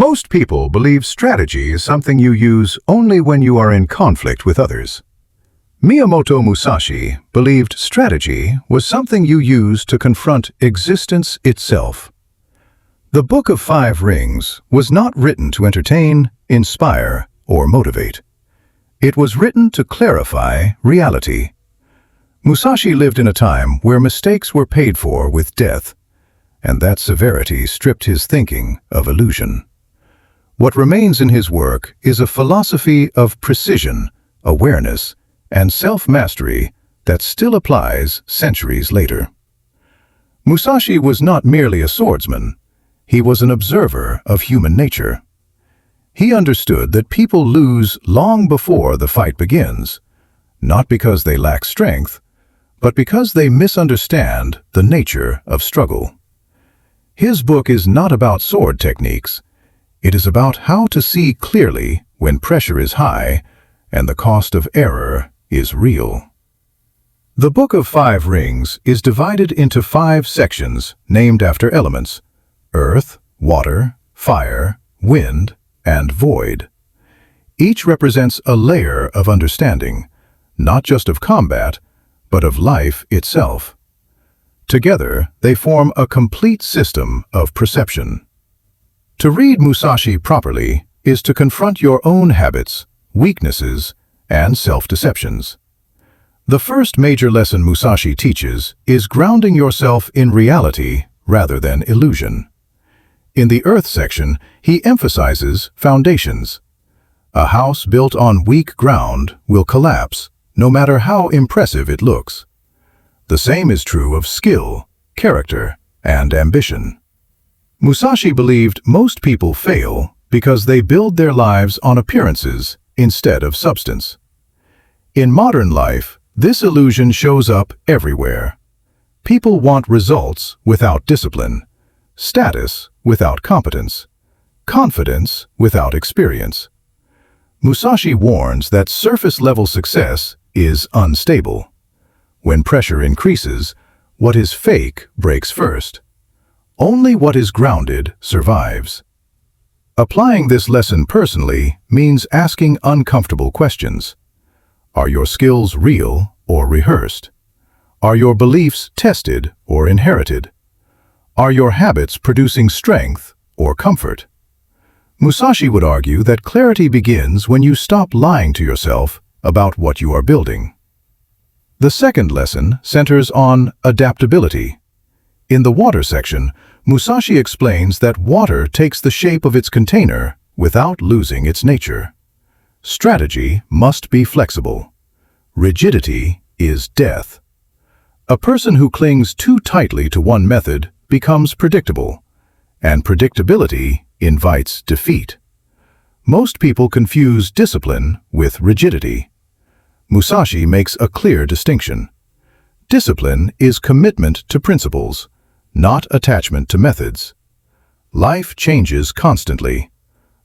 Most people believe strategy is something you use only when you are in conflict with others. Miyamoto Musashi believed strategy was something you use to confront existence itself. The Book of Five Rings was not written to entertain, inspire, or motivate. It was written to clarify reality. Musashi lived in a time where mistakes were paid for with death, and that severity stripped his thinking of illusion. What remains in his work is a philosophy of precision, awareness, and self-mastery that still applies centuries later. Musashi was not merely a swordsman. He was an observer of human nature. He understood that people lose long before the fight begins, not because they lack strength, but because they misunderstand the nature of struggle. His book is not about sword techniques. It is about how to see clearly when pressure is high and the cost of error is real. The Book of Five Rings is divided into 5 sections named after elements: earth, water, fire, wind, and void. Each represents a layer of understanding, not just of combat, but of life itself. Together, they form a complete system of perception. To read Musashi properly is to confront your own habits, weaknesses, and self-deceptions. The first major lesson Musashi teaches is grounding yourself in reality rather than illusion. In the Earth section, he emphasizes foundations. A house built on weak ground will collapse, no matter how impressive it looks. The same is true of skill, character, and ambition. Musashi believed most people fail because they build their lives on appearances instead of substance. In modern life, this illusion shows up everywhere. People want results without discipline, status without competence, confidence without experience. Musashi warns that surface-level success is unstable. When pressure increases, what is fake breaks first. Only what is grounded survives. Applying this lesson personally means asking uncomfortable questions. Are your skills real or rehearsed? Are your beliefs tested or inherited? Are your habits producing strength or comfort? Musashi would argue that clarity begins when you stop lying to yourself about what you are building. The second lesson centers on adaptability. In the water section, Musashi explains that water takes the shape of its container without losing its nature. Strategy must be flexible. Rigidity is death. A person who clings too tightly to one method becomes predictable, and predictability invites defeat. Most people confuse discipline with rigidity. Musashi makes a clear distinction. Discipline is commitment to principles, not attachment to methods. Life changes constantly.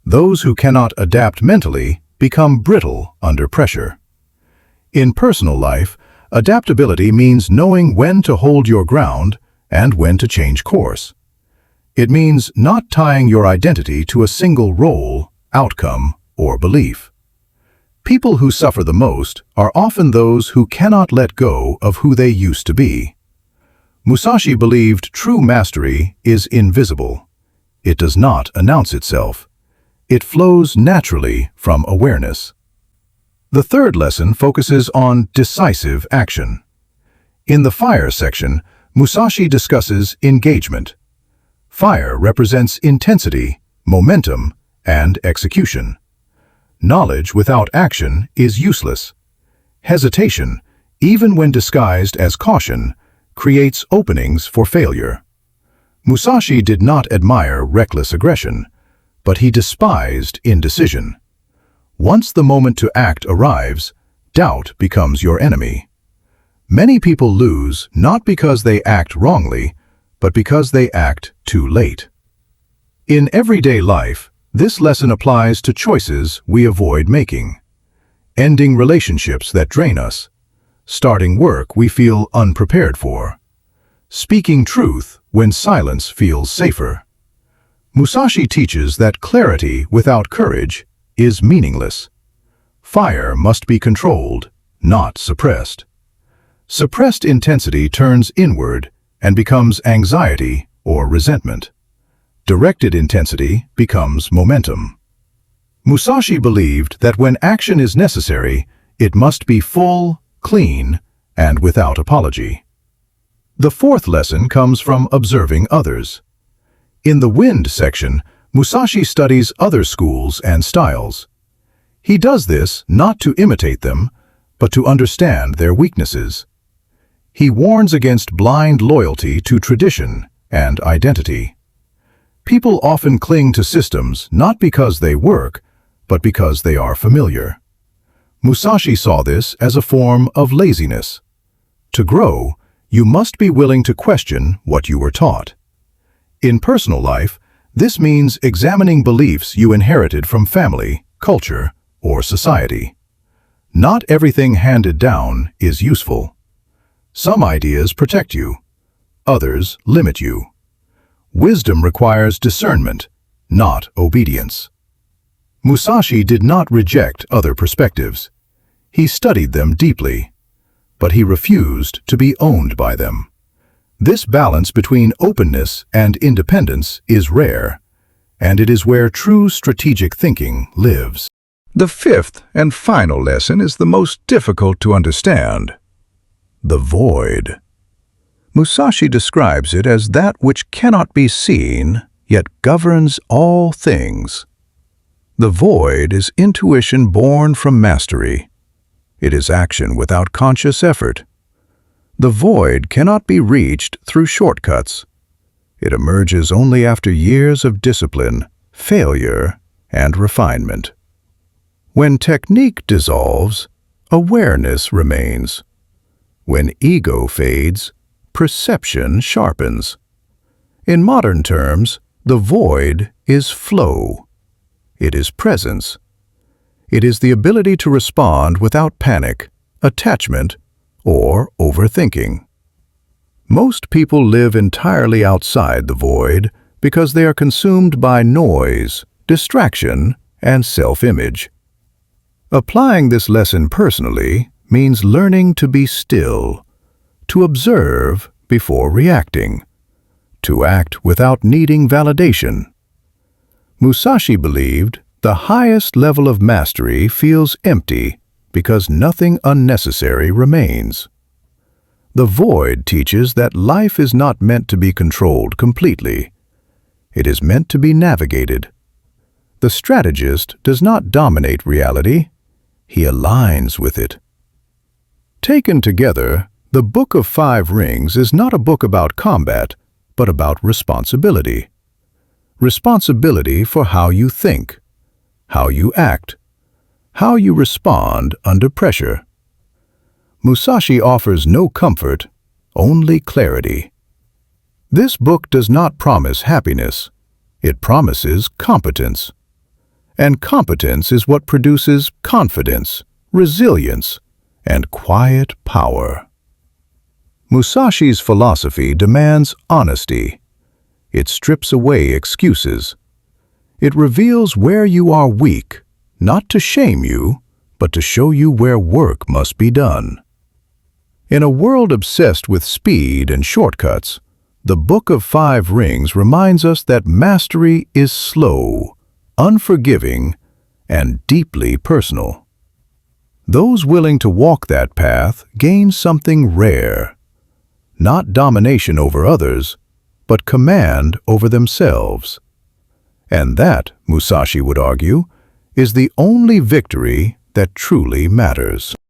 Those who cannot adapt mentally become brittle under pressure. In personal life, adaptability means knowing when to hold your ground and when to change course. It means not tying your identity to a single role, outcome, or belief. People who suffer the most are often those who cannot let go of who they used to be. Musashi believed true mastery is invisible. It does not announce itself. It flows naturally from awareness. The third lesson focuses on decisive action. In the fire section, Musashi discusses engagement. Fire represents intensity, momentum, and execution. Knowledge without action is useless. Hesitation, even when disguised as caution, creates openings for failure. Musashi did not admire reckless aggression, but he despised indecision. Once the moment to act arrives, doubt becomes your enemy. Many people lose not because they act wrongly, but because they act too late. In everyday life, this lesson applies to choices we avoid making. Ending relationships that drain us. Starting work we feel unprepared for. Speaking truth when silence feels safer. Musashi teaches that clarity without courage is meaningless. Fire must be controlled, not suppressed. Suppressed intensity turns inward and becomes anxiety or resentment. Directed intensity becomes momentum. Musashi believed that when action is necessary, it must be full, clean, and without apology. The fourth lesson comes from observing others. In the wind section, Musashi studies other schools and styles. He does this not to imitate them, but to understand their weaknesses. He warns against blind loyalty to tradition and identity. People often cling to systems not because they work, but because they are familiar. Musashi saw this as a form of laziness. To grow, you must be willing to question what you were taught. In personal life, this means examining beliefs you inherited from family, culture, or society. Not everything handed down is useful. Some ideas protect you, others limit you. Wisdom requires discernment, not obedience. Musashi did not reject other perspectives. He studied them deeply, but he refused to be owned by them. This balance between openness and independence is rare, and it is where true strategic thinking lives. The fifth and final lesson is the most difficult to understand: the void. Musashi describes it as that which cannot be seen, yet governs all things. The void is intuition born from mastery. It is action without conscious effort. The void cannot be reached through shortcuts. It emerges only after years of discipline, failure, and refinement. When technique dissolves, awareness remains. When ego fades, perception sharpens. In modern terms, the void is flow. It is presence. It is the ability to respond without panic, attachment, or overthinking. Most people live entirely outside the void because they are consumed by noise, distraction, and self-image. Applying this lesson personally means learning to be still, to observe before reacting, to act without needing validation. Musashi believed the highest level of mastery feels empty because nothing unnecessary remains. The void teaches that life is not meant to be controlled completely. It is meant to be navigated. The strategist does not dominate reality. He aligns with it. Taken together, the Book of Five Rings is not a book about combat, but about responsibility. Responsibility for how you think, how you act, how you respond under pressure. Musashi offers no comfort, only clarity. This book does not promise happiness. It promises competence. And competence is what produces confidence, resilience, and quiet power. Musashi's philosophy demands honesty. It strips away excuses. It reveals where you are weak, not to shame you, but to show you where work must be done. In a world obsessed with speed and shortcuts, the Book of Five Rings reminds us that mastery is slow, unforgiving, and deeply personal. Those willing to walk that path gain something rare, not domination over others, but command over themselves. And that, Musashi would argue, is the only victory that truly matters.